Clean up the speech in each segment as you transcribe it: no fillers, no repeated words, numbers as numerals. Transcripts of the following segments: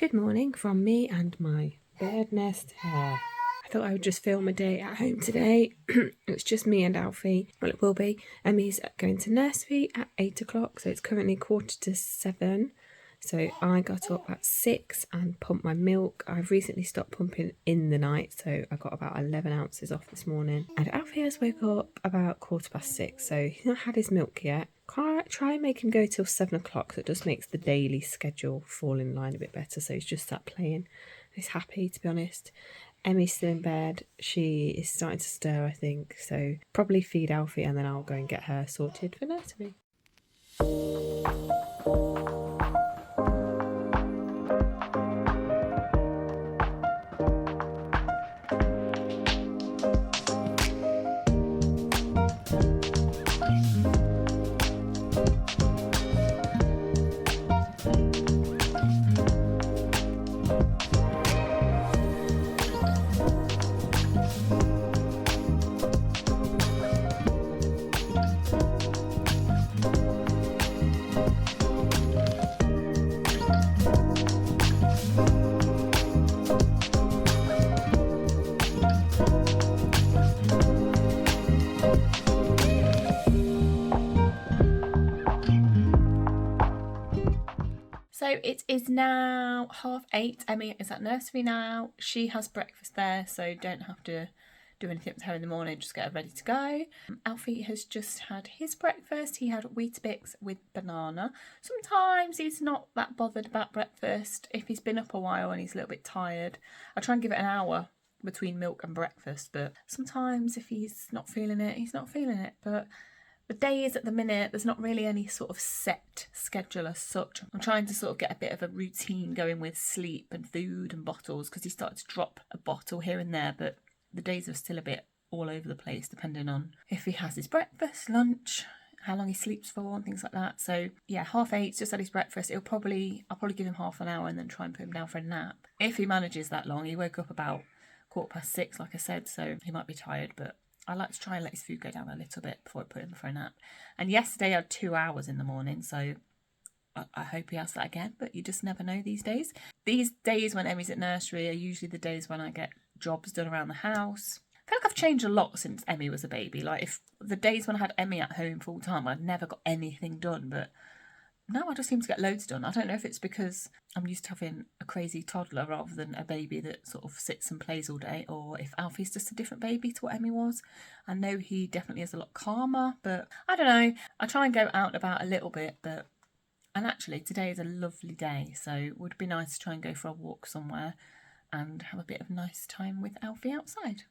Good morning from me and my bird nest hair. I thought I would just film a day at home today. It's just me and Alfie. Well, it will be. Emmy's going to nursery at 8 o'clock, so it's currently 6:45. So I got up at 6 and pumped my milk. I've recently stopped pumping in the night, so I got about 11 ounces off this morning. And Alfie has woke up about 6:15, so he's not had his milk yet. Try and make him go till 7 o'clock, so it just makes the daily schedule fall in line a bit better. So he's just sat playing. He's happy, to be honest. Emmy's still in bed. She is starting to stir, I think. So probably feed Alfie and then I'll go and get her sorted for nursery. So it is now 8:30. Emmy is at nursery now. She has breakfast there, so don't have to do anything with her in the morning, just get her ready to go. Alfie has just had his breakfast. He had Weetabix with banana. Sometimes he's not that bothered about breakfast. If he's been up a while and he's a little bit tired, I try and give it an hour between milk and breakfast, but sometimes if he's not feeling it, he's not feeling it. But the days at the minute, there's not really any sort of set schedule as such. I'm trying to sort of get a bit of a routine going with sleep and food and bottles, because he started to drop a bottle here and there, but the days are still a bit all over the place depending on if he has his breakfast, lunch, how long he sleeps for and things like that. So yeah, 8:30, just had his breakfast. I'll probably give him half an hour and then try and put him down for a nap. If he manages that long. He woke up about 6:15, like I said, so he might be tired, but I like to try and let his food go down a little bit before I put him for a nap. And yesterday I had 2 hours in the morning, so I hope he has that again, but you just never know these days. These days when Emmy's at nursery are usually the days when I get jobs done around the house. I feel like I've changed a lot since Emmy was a baby. Like, if the days when I had Emmy at home full time, I'd never got anything done, but now I just seem to get loads done. I don't know if it's because I'm used to having a crazy toddler rather than a baby that sort of sits and plays all day, or if Alfie's just a different baby to what Emmy was. I know he definitely is a lot calmer, but I don't know. I try and go out and about a little bit, and actually today is a lovely day, so it would be nice to try and go for a walk somewhere and have a bit of nice time with Alfie outside.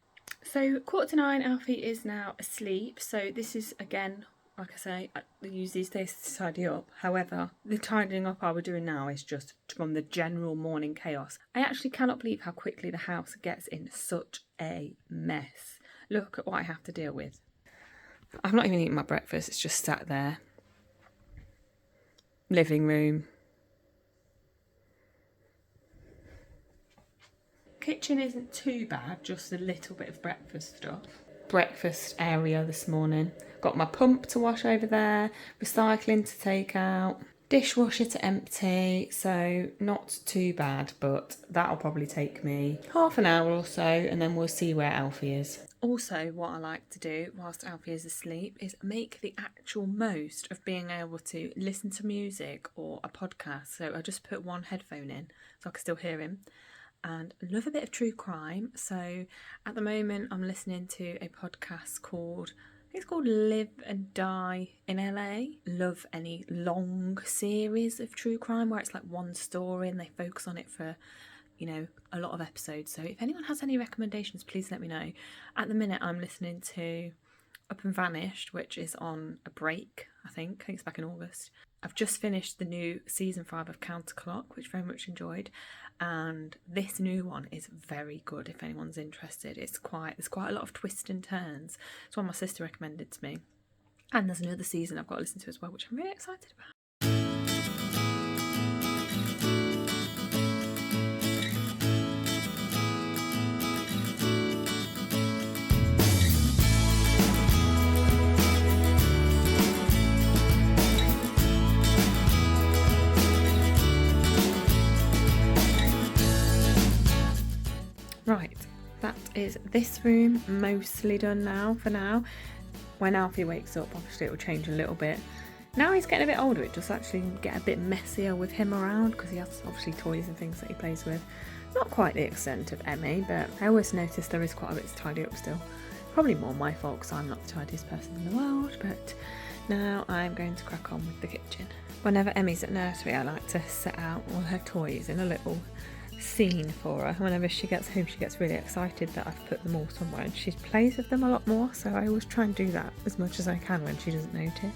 So 8:45, Alfie is now asleep, so this is again, like I say, I use these days to tidy up. However, the tidying up I was doing now is just from the general morning chaos. I actually cannot believe how quickly the house gets in such a mess. Look at what I have to deal with. I've not even eaten my breakfast, it's just sat there. Living room. Kitchen isn't too bad, just a little bit of breakfast stuff. Breakfast area this morning. Got my pump to wash over there, recycling to take out, dishwasher to empty, so not too bad, but that'll probably take me half an hour or so and then we'll see where Alfie is. Also, what I like to do whilst Alfie is asleep is make the actual most of being able to listen to music or a podcast. So I just put one headphone in so I can still hear him. And I love a bit of true crime. So at the moment I'm listening to a podcast called, I think it's called Live and Die in LA. Love any long series of true crime where it's like one story and they focus on it for, you know, a lot of episodes. So if anyone has any recommendations, please let me know. At the minute I'm listening to Up and Vanished, which is on a break, I think it's back in August. I've just finished the new season 5 of Counterclock, which I very much enjoyed, and this new one is very good if anyone's interested. There's quite a lot of twists and turns. It's one my sister recommended to me, and there's another season I've got to listen to as well, which I'm really excited about. Right, that is this room mostly done now for now. When Alfie wakes up, obviously it will change a little bit. Now he's getting a bit older, it does actually get a bit messier with him around because he has obviously toys and things that he plays with. Not quite the extent of Emmy, but I always notice there is quite a bit to tidy up still. Probably more my fault because I'm not the tidiest person in the world, but now I'm going to crack on with the kitchen. Whenever Emmy's at nursery, I like to set out all her toys in a little scene for her. Whenever she gets home, she gets really excited that I've put them all somewhere, and she plays with them a lot more, so I always try and do that as much as I can when she doesn't notice.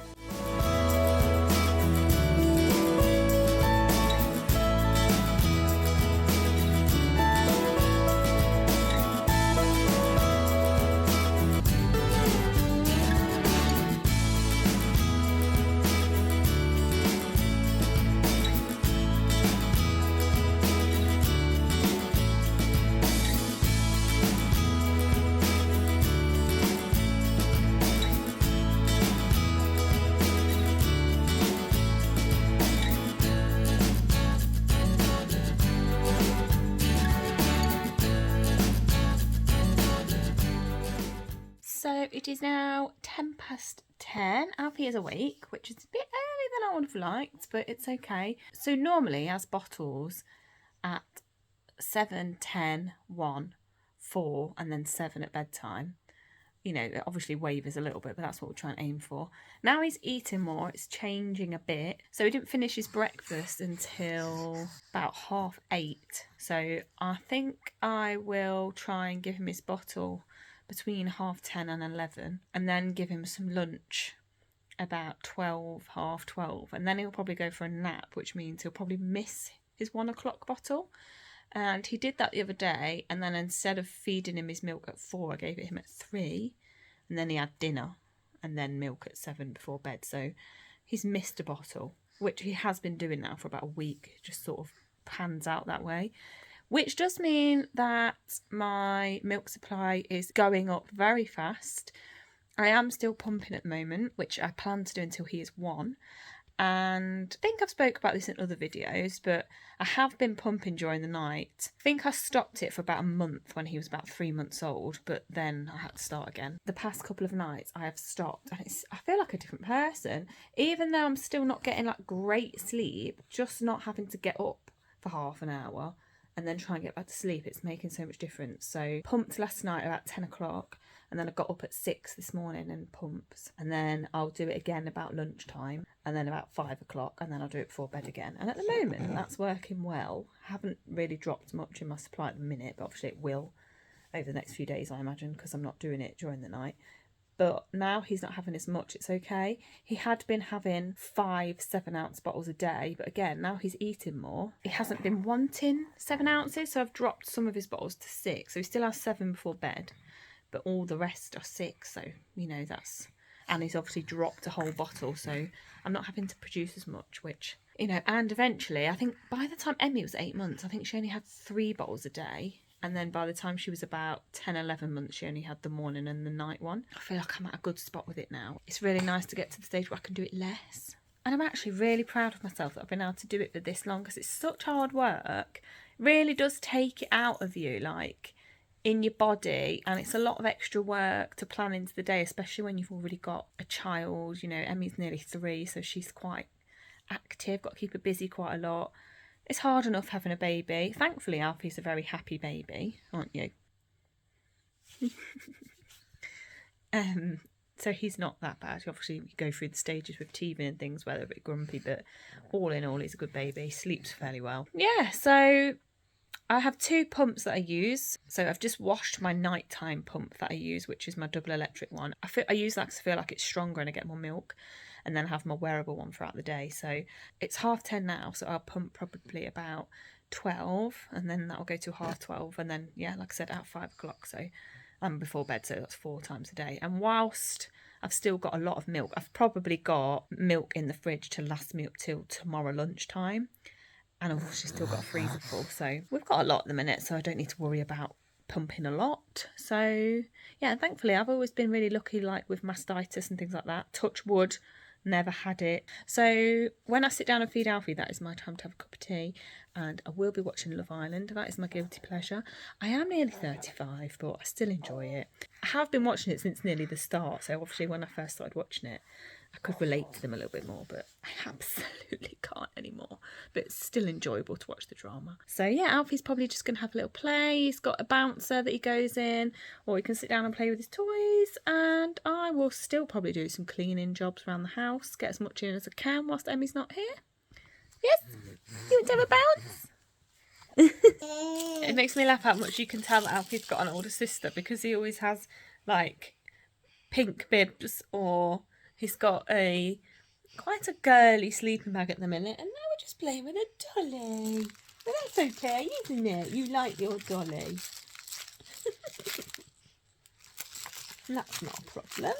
So it is now 10:10. Alfie is awake, which is a bit earlier than I would have liked, but it's okay. So normally he has bottles at 7, 10, 1, 4 and then 7 at bedtime. You know, it obviously wavers a little bit, but that's what we're trying to aim for. Now he's eating more, it's changing a bit. So he didn't finish his breakfast until about 8:30. So I think I will try and give him his bottle between 10:30 and 11, and then give him some lunch about 12, 12:30, and then he'll probably go for a nap, which means he'll probably miss his 1 o'clock bottle. And he did that the other day, and then instead of feeding him his milk at 4, I gave it him at 3, and then he had dinner and then milk at 7 before bed. So he's missed a bottle, which he has been doing now for about a week. It just sort of pans out that way, which does mean that my milk supply is going up very fast. I am still pumping at the moment, which I plan to do until he is 1. And I think I've spoke about this in other videos, but I have been pumping during the night. I think I stopped it for about a month when he was about 3 months old, but then I had to start again. The past couple of nights I have stopped, and I feel like a different person. Even though I'm still not getting like great sleep, just not having to get up for half an hour and then try and get back to sleep, it's making so much difference. So pumped last night about 10 o'clock, and then I got up at 6 this morning and pumped, and then I'll do it again about lunchtime, and then about 5 o'clock, and then I'll do it before bed again. And at the moment that's working well. I haven't really dropped much in my supply at the minute, but obviously it will over the next few days, I imagine, because I'm not doing it during the night. But now he's not having as much, it's okay. He had been having 5 7-ounce bottles a day, but again, now he's eating more. He hasn't been wanting 7 ounces, so I've dropped some of his bottles to 6. So he still has 7 before bed, but all the rest are 6. So, you know, that's... And he's obviously dropped a whole bottle, so I'm not having to produce as much, which, you know, and eventually, I think by the time Emmy was 8 months, I think she only had 3 bottles a day. And then by the time she was about 10, 11 months, she only had the morning and the night one. I feel like I'm at a good spot with it now. It's really nice to get to the stage where I can do it less. And I'm actually really proud of myself that I've been able to do it for this long, because it's such hard work. It really does take it out of you, like, in your body. And it's a lot of extra work to plan into the day, especially when you've already got a child. You know, Emmy's nearly 3, so she's quite active. Got to keep her busy quite a lot. It's hard enough having a baby. Thankfully, Alfie's a very happy baby, aren't you? So he's not that bad. Obviously, we go through the stages with teething and things where they're a bit grumpy, but all in all, he's a good baby. Sleeps fairly well. Yeah, so I have 2 pumps that I use. So I've just washed my nighttime pump that I use, which is my double electric one. I use that because I feel like it's stronger and I get more milk. And then have my wearable one throughout the day. So it's 10:30 now, so I'll pump probably about 12, and then that'll go to 12:30, and then, yeah, like I said, at 5 o'clock. So I'm before bed, so that's 4 times a day. And whilst I've still got a lot of milk, I've probably got milk in the fridge to last me up till tomorrow lunchtime, and I've also still got a freezer full. So we've got a lot at the minute, so I don't need to worry about pumping a lot. So yeah, thankfully I've always been really lucky, like with mastitis and things like that. Touch wood, never had it. So when I sit down and feed Alfie, that is my time to have a cup of tea, and I will be watching Love Island. That is my guilty pleasure. I am nearly 35, but I still enjoy it. I have been watching it since nearly the start, so obviously when I first started watching it, I could relate to them a little bit more, but I absolutely can't anymore. But it's still enjoyable to watch the drama. So yeah, Alfie's probably just going to have a little play. He's got a bouncer that he goes in, or he can sit down and play with his toys. And I will still probably do some cleaning jobs around the house, get as much in as I can whilst Emmy's not here. Yes? You want to have a bounce? It makes me laugh how much you can tell that Alfie's got an older sister, because he always has like pink bibs, or he's got quite a girly sleeping bag at the minute, and now we're just playing with a dolly. But that's okay, isn't it? You like your dolly. That's not a problem.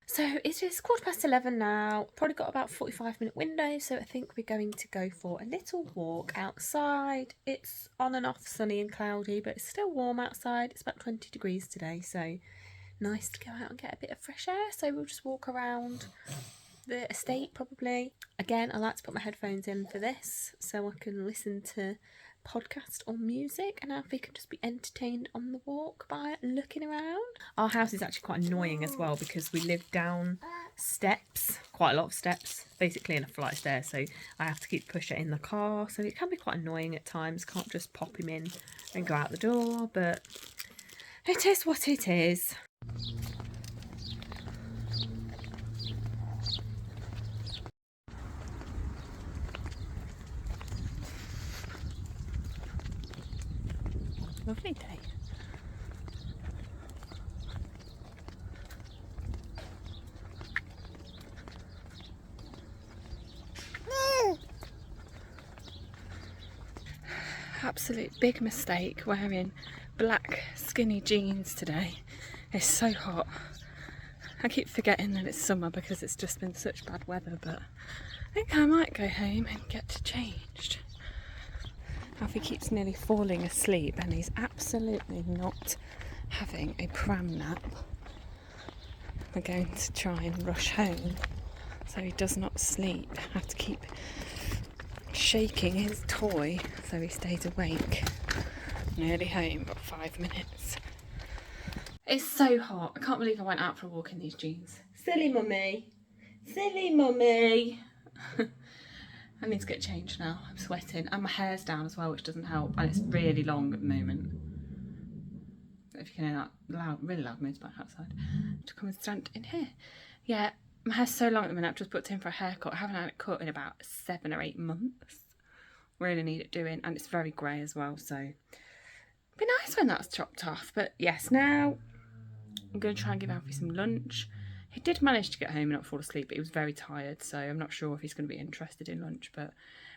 So it is 11:15 now, probably got about 45-minute window, so I think we're going to go for a little walk outside. It's on and off sunny and cloudy, but it's still warm outside. It's about 20 degrees today, so nice to go out and get a bit of fresh air. So we'll just walk around the estate probably. Again, I like to put my headphones in for this so I can listen to podcast or music, and Alfie can just be entertained on the walk by looking around. Our house is actually quite annoying as well, because we live down steps, quite a lot of steps, basically in a flight of stairs, so I have to keep pushing in the car, so it can be quite annoying at times. Can't just pop him in and go out the door, but it is what it is. Lovely day. Absolute big mistake wearing black skinny jeans today. It's so hot. I keep forgetting that it's summer because it's just been such bad weather, but I think I might go home and get changed. Alfie keeps nearly falling asleep, and he's absolutely not having a pram nap. We're going to try and rush home so he does not sleep. I have to keep shaking his toy so he stays awake. Nearly home, but 5 minutes. It's so hot. I can't believe I went out for a walk in these jeans. Silly mummy. Silly mummy. I need to get changed now. I'm sweating, and my hair's down as well, which doesn't help, and it's really long at the moment. If you can hear that really loud motorbike outside, to come and stand in here. Yeah, my hair's so long at the minute. I've just booked in for a haircut. I haven't had it cut in about 7 or 8 months. Really need it doing, and it's very grey as well, so it'd be nice when that's chopped off. But yes, now I'm going to try and give Alfie some lunch. He did manage to get home and not fall asleep, but he was very tired, so I'm not sure if he's going to be interested in lunch, but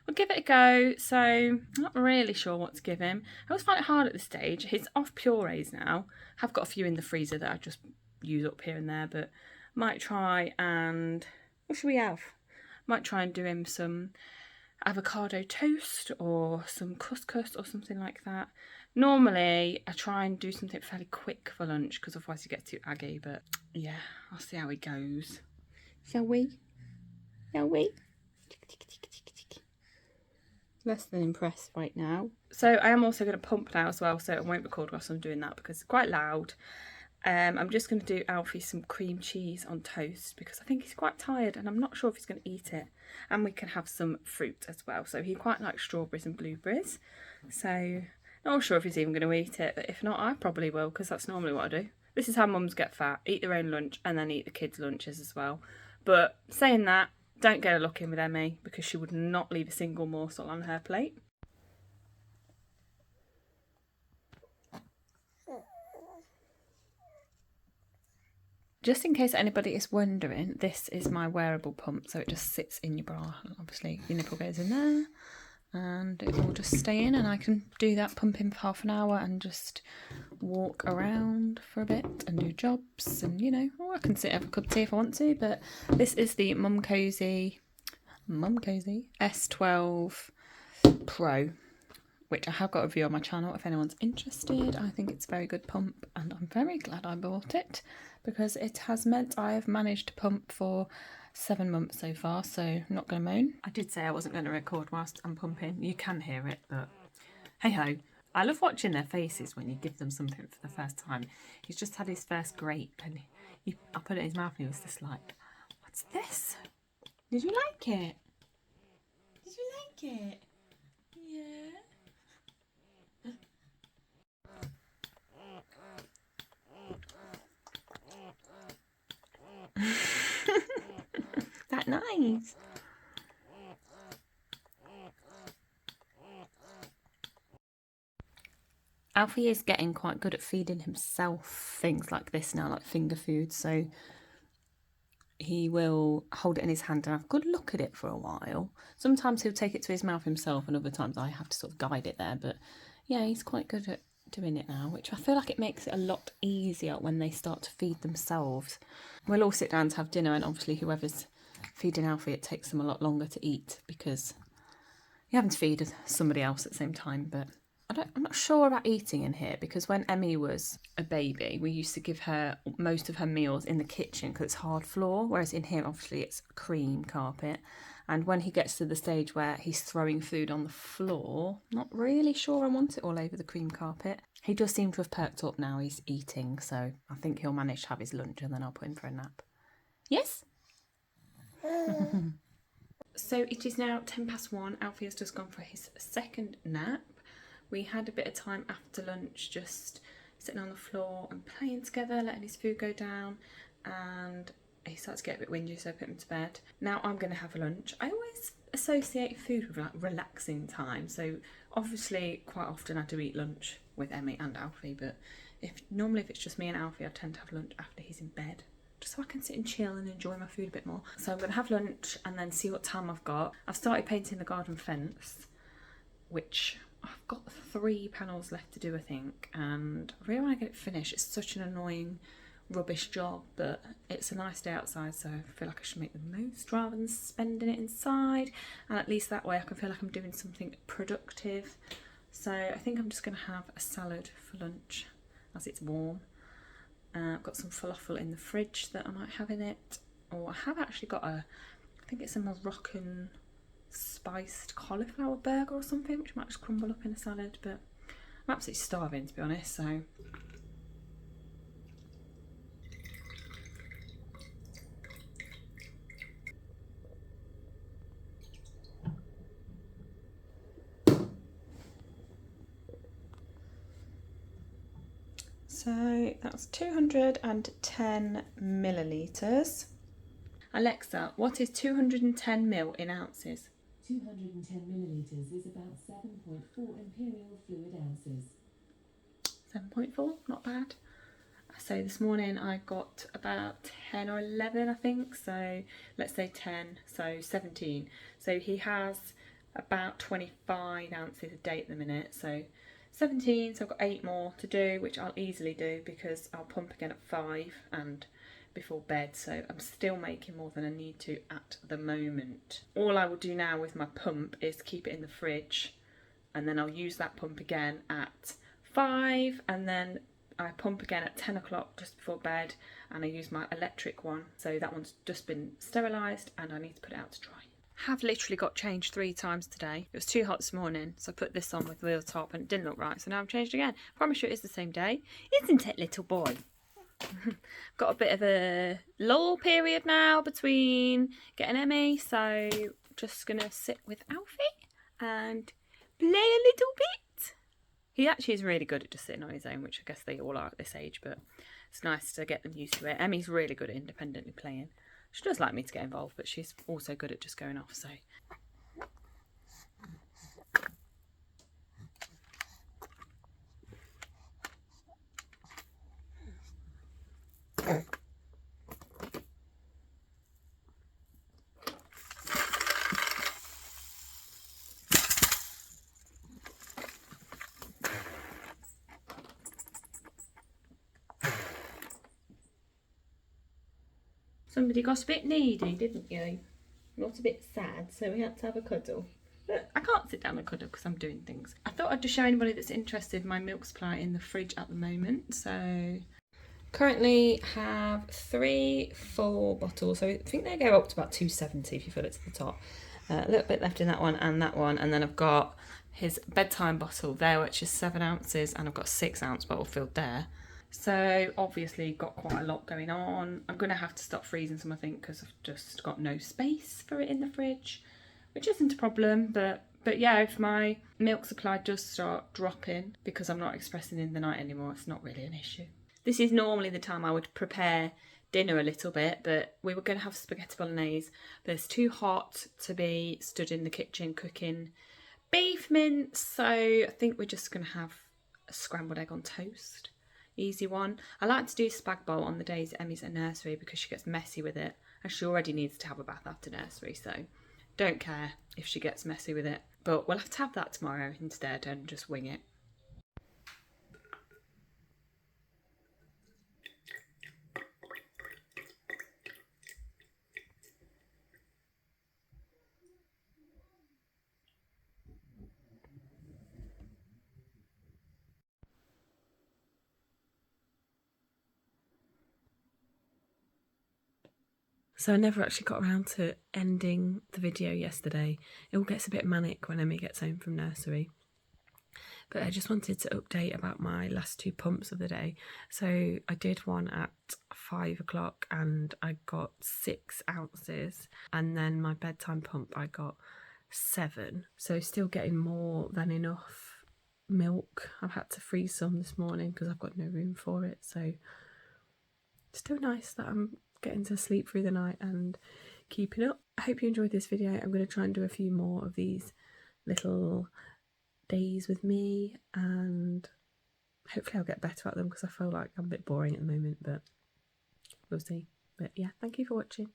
we'll give it a go. So I'm not really sure what to give him. I always find it hard at this stage. He's off purees now. I've got a few in the freezer that I just use up here and there, but might try and... what should we have? Might try and do him some avocado toast or some couscous or something like that. Normally I try and do something fairly quick for lunch, because otherwise he gets too aggy, but yeah, I'll see how he goes. Shall we? Shall we? Less than impressed right now. So I am also going to pump now as well, so I won't record whilst I'm doing that because it's quite loud. I'm just going to do Alfie some cream cheese on toast because I think he's quite tired and I'm not sure if he's going to eat it. And we can have some fruit as well. So he quite likes strawberries and blueberries. So not sure if he's even going to eat it, but if not, I probably will, because that's normally what I do. This is how mums get fat: eat their own lunch and then eat the kids' lunches as well. But saying that, don't get a look in with Emmy, because she would not leave a single morsel on her plate. Just in case anybody is wondering, this is my wearable pump, so it just sits in your bra. Obviously your nipple goes in there and it will just stay in, and I can do that pumping for half an hour and just walk around for a bit and do jobs, and you know, or I can sit have a cup of tea if I want to. But this is the Mum Cozy S12 Pro, which I have got a review on my channel if anyone's interested. I think it's a very good pump and I'm very glad I bought it, because it has meant I have managed to pump for 7 months so far, so I'm not going to moan. I did say I wasn't going to record whilst I'm pumping. You can hear it, but hey ho. I love watching their faces when you give them something for the first time. He's just had his first grape and I put it in his mouth and he was just like, what's this? Did you like it? Did you like it? Yeah. That nice. Alfie is getting quite good at feeding himself things like this now, like finger food, so he will hold it in his hand and have a good look at it for a while. Sometimes he'll take it to his mouth himself and other times I have to sort of guide it there, but yeah, he's quite good at doing it now, which I feel like it makes it a lot easier when they start to feed themselves. We'll all sit down to have dinner, and obviously whoever's feeding Alfie, it takes them a lot longer to eat because you're having to feed somebody else at the same time. But I'm not sure about eating in here, because when Emmy was a baby, we used to give her most of her meals in the kitchen because it's hard floor, whereas in here, obviously, it's cream carpet. And when he gets to the stage where he's throwing food on the floor, not really sure I want it all over the cream carpet. He does seem to have perked up now, he's eating, so I think he'll manage to have his lunch and then I'll put him for a nap. Yes? So it is now 1:10. Alfie has just gone for his second nap. We had a bit of time after lunch just sitting on the floor and playing together, letting his food go down, and he started to get a bit whingy, so I put him to bed. Now I'm going to have lunch. I always associate food with like relaxing time, so obviously quite often I do eat lunch with Emmy and Alfie, but normally if it's just me and Alfie, I tend to have lunch after he's in bed, just so I can sit and chill and enjoy my food a bit more. So I'm going to have lunch and then see what time I've got. I've started painting the garden fence, which I've got 3 panels left to do, I think, and I really want to get it finished. It's such an annoying, rubbish job, but it's a nice day outside, so I feel like I should make the most rather than spending it inside, and at least that way I can feel like I'm doing something productive. So I think I'm just going to have a salad for lunch as it's warm. I've got some falafel in the fridge that I might have in it, or I have actually got I think it's a Moroccan spiced cauliflower burger or something, which I might just crumble up in a salad, but I'm absolutely starving, to be honest, so. So that's 210 millilitres. Alexa, what is 210 ml in ounces? 210 millilitres is about 7.4 imperial fluid ounces. 7.4, not bad. So this morning I got about 10 or 11, I think, so let's say 10, so 17. So he has about 25 ounces a day at the minute, so 17, so I've got 8 more to do, which I'll easily do because I'll pump again at 5 and before bed, so I'm still making more than I need to at the moment. All I will do now with my pump is keep it in the fridge, and then I'll use that pump again at 5, and then I pump again at 10 o'clock just before bed, and I use my electric one, so that one's just been sterilised and I need to put it out to dry. Have literally got changed 3 times today. It was too hot this morning, so I put this on with wheel top and it didn't look right, so now I've changed again. Promise you it is the same day. Isn't it, little boy? Got a bit of a lull period now between getting Emmy, so just gonna sit with Alfie and play a little bit. He actually is really good at just sitting on his own, which I guess they all are at this age, but it's nice to get them used to it. Emmy's really good at independently playing. She does like me to get involved, but she's also good at just going off, so. Somebody got a bit needy, didn't you? Not a bit sad, so we had to have a cuddle. But I can't sit down and cuddle because I'm doing things. I thought I'd just show anybody that's interested my milk supply in the fridge at the moment. So currently have 3 full bottles. So I think they go up to about 270 if you fill it to the top. A little bit left in that one, and then I've got his bedtime bottle there, which is 7 ounces, and I've got a 6 ounce bottle filled there. So obviously got quite a lot going on. I'm going to have to stop freezing some, I think, because I've just got no space for it in the fridge, which isn't a problem. But yeah, if my milk supply does start dropping because I'm not expressing in the night anymore, it's not really an issue. This is normally the time I would prepare dinner a little bit, but we were going to have spaghetti bolognese, but it's too hot to be stood in the kitchen cooking beef mince, so I think we're just going to have a scrambled egg on toast. Easy one. I like to do spag bowl on the days Emmy's at nursery because she gets messy with it, and she already needs to have a bath after nursery, so don't care if she gets messy with it. But we'll have to have that tomorrow instead and just wing it. So I never actually got around to ending the video yesterday. It all gets a bit manic when Emmy gets home from nursery. But I just wanted to update about my last 2 pumps of the day. So I did one at 5 o'clock and I got 6 ounces. And then my bedtime pump I got 7. So still getting more than enough milk. I've had to freeze some this morning because I've got no room for it. So still nice that I'm getting to sleep through the night and keeping up. I hope you enjoyed this video. I'm going to try and do a few more of these little days with me, and hopefully I'll get better at them because I feel like I'm a bit boring at the moment, but we'll see. But yeah, thank you for watching.